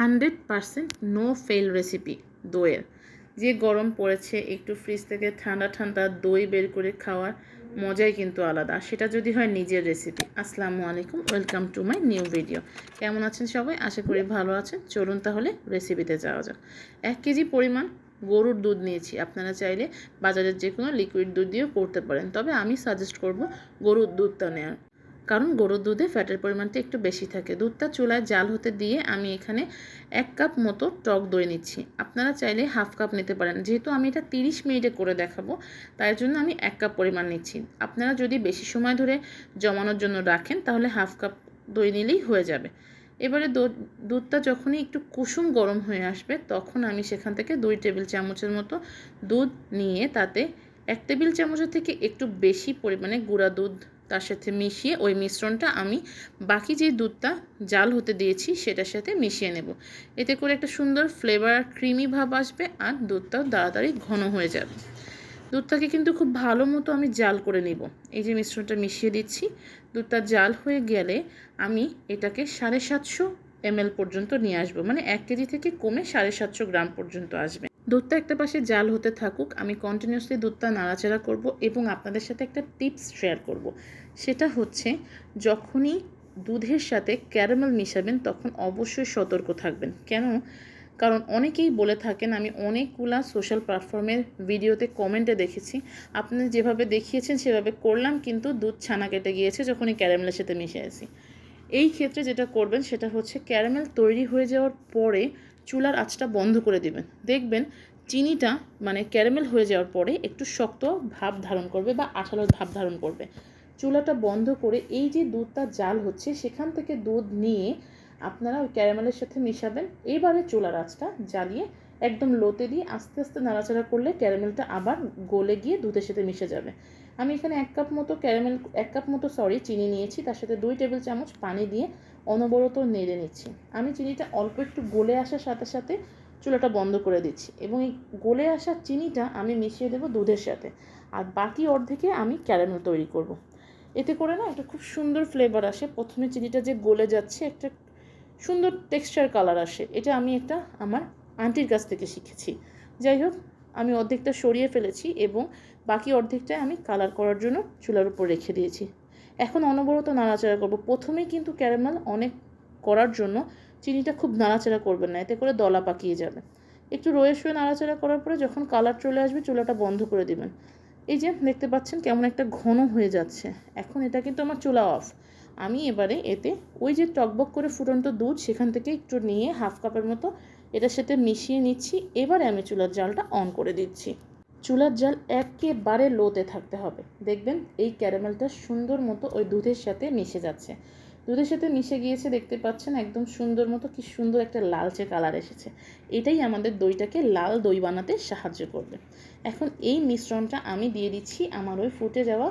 100% no fail recipe দইয়ের। যে গরম পড়েছে একটু ফ্রিজ থেকে ঠান্ডা ঠান্ডা দই বের করে খাওয়ার মজাই কিন্তু আলাদা, সেটা যদি হয় নিজের রেসিপি। আসসালামু আলাইকুম, welcome to my new video. কেমন আছেন সবাই? আশা করি ভালো আছেন। চলুন তাহলে রেসিপিতে যাওয়া যাক। 1 কেজি পরিমাণ গরুর দুধ নিয়েছি। আপনারা চাইলে বাজারের যে কোনো লিকুইড দুধ দিয়েও করতে পারেন, তবে আমি সাজেস্ট করব গরুর দুধটা নেওয়ার, কারণ গরুর দুধে ফ্যাটের পরিমাণটা একটু বেশি থাকে। দুধটা চুলায় জাল হতে দিয়ে আমি এখানে 1 কাপ মতো টক দই নিচ্ছি। আপনারা চাইলে হাফ কাপ নিতে পারেন। যেহেতু আমি এটা 30 মিনিটে করে দেখাবো, তাই জন্য আমি 1 কাপ পরিমাণ নিচ্ছি। আপনারা যদি বেশি সময় ধরে জমানোর জন্য রাখেন তাহলে হাফ কাপ দই নিলেই হয়ে যাবে। এবারে দুধটা যখনই একটু কুসুম গরম হয়ে আসবে, তখন আমি সেখান থেকে 2 টেবিল চামচের মতো দুধ নিয়ে তাতে 1 টেবিল চামচের থেকে একটু বেশি পরিমাণে গুঁড়া দুধ তার সাথে মিশিয়ে ওই মিশ্রণটা আমি বাকি যে দুধটা জাল হতে দিয়েছি সেটার সাথে মিশিয়ে নেব। এতে করে একটা সুন্দর ফ্লেভার ক্রিমি ভাব আসবে আর দুধটাও তাড়াতাড়ি ঘন হয়ে যাবে। দুধটাকে কিন্তু খুব ভালো মতো আমি জাল করে নিব। এই যে মিশ্রণটা মিশিয়ে দিচ্ছি, দুধটা জাল হয়ে গেলে আমি এটাকে 750 ml পর্যন্ত নিয়ে আসবো, মানে 1 কেজি থেকে কমে 750 গ্রাম পর্যন্ত আসবে। দুধটা একটা পাশে জাল হতে থাকুক, আমি কন্টিনিউসলি দুধটা নাড়াচাড়া করব এবং আপনাদের সাথে একটা টিপস শেয়ার করব। সেটা হচ্ছে, যখনই দুধের সাথে ক্যারামেল মিশাবেন তখন অবশ্যই সতর্ক থাকবেন। কারণ অনেকেই বলে থাকেন, আমি অনেকগুলা সোশ্যাল প্ল্যাটফর্মের ভিডিওতে কমেন্টে দেখেছি, আপনি যেভাবে দেখিয়েছেন সেভাবে করলাম কিন্তু দুধ ছানা কেটে গিয়েছে যখনই ক্যারামেলের সাথে মিশিয়েছি। এই ক্ষেত্রে যেটা করবেন সেটা হচ্ছে, ক্যারামেল তৈরি হয়ে যাওয়ার পরে চুলার আঁচটা বন্ধ করে দিবেন। দেখবেন চিনিটা মানে ক্যারামেল হয়ে যাওয়ার পরে একটু শক্ত ভাব ধারণ করবে বা আঠালো ভাব ধারণ করবে। চুলাটা বন্ধ করে এই যে দুধটা জাল হচ্ছে সেখান থেকে দুধ নিয়ে আপনারা ওই ক্যারামেলের সাথে মিশাবেন। এবারে চুলার আঁচটা জ্বালিয়ে একদম লোতে দিয়ে আস্তে আস্তে নাড়াচাড়া করলে ক্যারামেলটা আবার গলে গিয়ে দুধের সাথে মিশে যাবে। আমি এখানে 1 কাপ মতো চিনি নিয়েছি, তার সাথে 2 টেবিল চামচ পানি দিয়ে অনবরত নেড়ে নিচ্ছি। আমি চিনিটা অল্প একটু গলে আসার সাথে সাথে চুলাটা বন্ধ করে দিচ্ছি এবং এই গলে আসা চিনিটা আমি মিশিয়ে দেবো দুধের সাথে, আর বাকি অর্ধেকে আমি ক্যারামেল তৈরি করব। এতে করে না একটা খুব সুন্দর ফ্লেভার আসে। প্রথমে চিনিটা যে গলে যাচ্ছে একটা সুন্দর টেক্সচার কালার আসে। এটা আমি আমার আন্টির কাছ থেকে শিখেছি। যাই হোক, আমি অর্ধেকটা সরিয়ে ফেলেছি এবং বাকি অর্ধেকটা আমি কালার করার জন্য চুলার উপর রেখে দিয়েছি। এখন অনবরত নাড়াচাড়া করব। প্রথমেই কিন্তু ক্যারামেল অনেক করার জন্য চিনিটা খুব নাড়াচাড়া করবেন না, এতে করে দলা পাকিয়ে যাবে। একটু রয়ে শুয়ে নাড়াচাড়া করার পরে যখন কালার চলে আসবে চুলাটা বন্ধ করে দিবেন। এই যে দেখতে পাচ্ছেন কেমন একটা ঘন হয়ে যাচ্ছে। এখন এটা কিন্তু আমার চুলা অফ। আমি এবারে এতে ওই যে টকবক করে ফুটন্ত দুধ সেখান থেকে একটু নিয়ে হাফ কাপের মতো এটার সাথে মিশিয়ে নিচ্ছি। এবারে আমি চুলার জালটা অন করে দিচ্ছি। চুলার জাল একেবারে লোতে থাকতে হবে। দেখবেন এই ক্যারামেলটা সুন্দর মতো ওই দুধের সাথে মিশে যাচ্ছে। দুধের সাথে মিশে গিয়েছে, দেখতে পাচ্ছেন একদম সুন্দর মতো কি সুন্দর একটা লালচে কালার এসেছে। এটাই আমাদের দইটাকে লাল দই বানাতে সাহায্য করবে। এখন এই মিশ্রণটা আমি দিয়ে দিচ্ছি আমার ওই ফুটে যাওয়া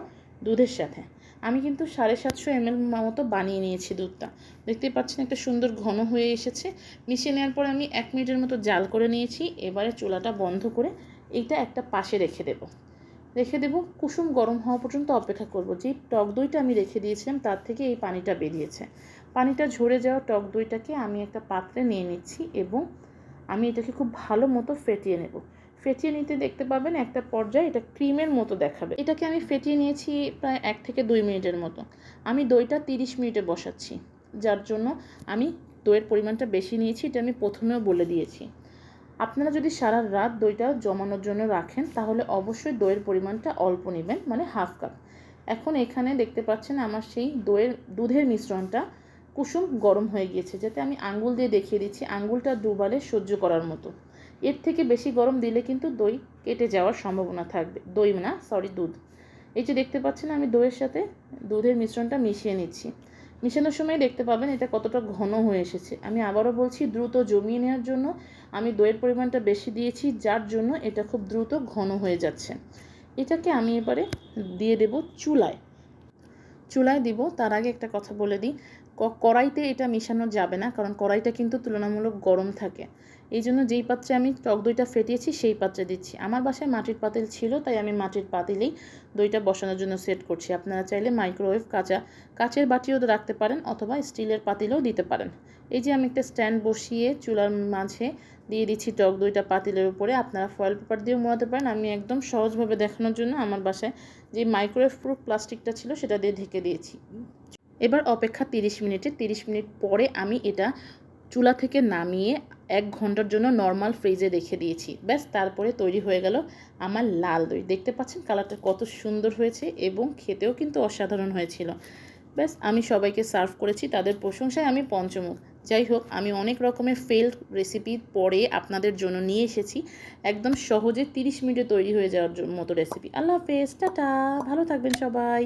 দুধের সাথে। আমি কিন্তু 750 ml মতো বানিয়ে নিয়েছি দুধটা। দেখতে পাচ্ছেন একটা সুন্দর ঘন হয়ে এসেছে। মিশিয়ে নেওয়ার পর আমি 1 মিনিটের মতো জাল করে নিয়েছি। এবারে চুলাটা বন্ধ করে এইটা একটা পাশে রেখে দেব। কুসুম গরম হওয়া পর্যন্ত অপেক্ষা করব। যেই টক দইটা আমি রেখে দিয়েছিলাম তার থেকে এই পানিটা বেরিয়েছে। পানিটা ঝরে যাওয়া টক দইটাকে আমি একটা পাত্রে নিয়ে নিচ্ছি এবং আমি এটাকে খুব ভালো মতো ফেটিয়ে নেব। ফেটিয়ে নিতে দেখতে পাবেন একটা পর্যায়ে এটা ক্রিমের মতো দেখাবে। এটাকে আমি ফেটিয়ে নিয়েছি প্রায় 1 থেকে 2 মিনিটের মতো। আমি দইটা 30 মিনিটে বসাচ্ছি, যার জন্য আমি দইয়ের পরিমাণটা বেশি নিয়েছি, এটা আমি প্রথমেও বলে দিয়েছি। আপনারা যদি সারা রাত দইটা জমানোর জন্য রাখেন তাহলে অবশ্যই দইয়ের পরিমাণটা অল্প নেবেন, মানে হাফ কাপ। এখন এখানে দেখতে পাচ্ছেন আমার সেই দুধের মিশ্রণটা কুসুম গরম হয়ে গিয়েছে, যাতে আমি আঙ্গুল দিয়ে দেখিয়ে দিচ্ছি আঙ্গুলটা ডুবালে সহ্য করার মতো। এর থেকে বেশি গরম দিলে কিন্তু দই কেটে যাওয়ার সম্ভাবনা থাকবে। দুধ। এই যে দেখতে পাচ্ছেন আমি দইয়ের সাথে দুধের মিশ্রণটা মিশিয়ে নিচ্ছি। মিশানোর সময় দেখতে পাবেন এটা কতটা ঘন হয়ে এসেছে। আমি আবারও বলছি, দ্রুত জমিয়ে নেওয়ার জন্য আমি দইয়ের পরিমাণটা বেশি দিয়েছি, যার জন্য এটা খুব দ্রুত ঘন হয়ে যাচ্ছে। এটাকে আমি এবারে দিয়ে দেব চুলায় দিব। তার আগে একটা কথা বলে দিই, কড়াইতে এটা মেশানো যাবে না, কারণ কড়াইটা কিন্তু তুলনামূলক গরম থাকে। এই জন্য যেই পাত্রে আমি টক দইটা ফেটিয়েছি সেই পাত্রে দিচ্ছি। আমার বাসায় মাটির পাতিল ছিল, তাই আমি মাটির পাতিলেই দইটা বসানোর জন্য সেট করছি। আপনারা চাইলে মাইক্রোওয়েভ কাচের বাটিও রাখতে পারেন, অথবা স্টিলের পাতিলেও দিতে পারেন। এই যে আমি একটা স্ট্যান্ড বসিয়ে চুলার মাঝে দিয়ে দিচ্ছি টক দইটা পাতিলের উপরে। আপনারা ফয়েল পেপার দিয়েও মোড়াতে পারেন। আমি একদম সহজভাবে দেখানোর জন্য আমার বাসায় যে মাইক্রোওয়েভ প্রুফ প্লাস্টিকটা ছিল সেটা দিয়ে ঢেকে দিয়েছি। এবার অপেক্ষা 30 মিনিটের। 30 মিনিট পরে আমি এটা চুলা থেকে নামিয়ে 1 ঘন্টার জন্য নর্মাল ফ্রিজে রেখে দিয়েছি। ব্যাস, তারপরে তৈরি হয়ে গেল আমার লাল দই। দেখতে পাচ্ছেন কালারটা কত সুন্দর হয়েছে এবং খেতেও কিন্তু অসাধারণ হয়েছিল। ব্যাস, আমি সবাইকে সার্ভ করেছি, তাদের প্রশংসায় আমি পঞ্চমুখ। যাই হোক, আমি অনেক রকমের ফেল্ড রেসিপি পরে আপনাদের জন্য নিয়ে এসেছি একদম সহজে 30 মিনিটে তৈরি হয়ে যাওয়ার মতো রেসিপি। আল্লাহ হাফেজ, টাটা, ভালো থাকবেন সবাই।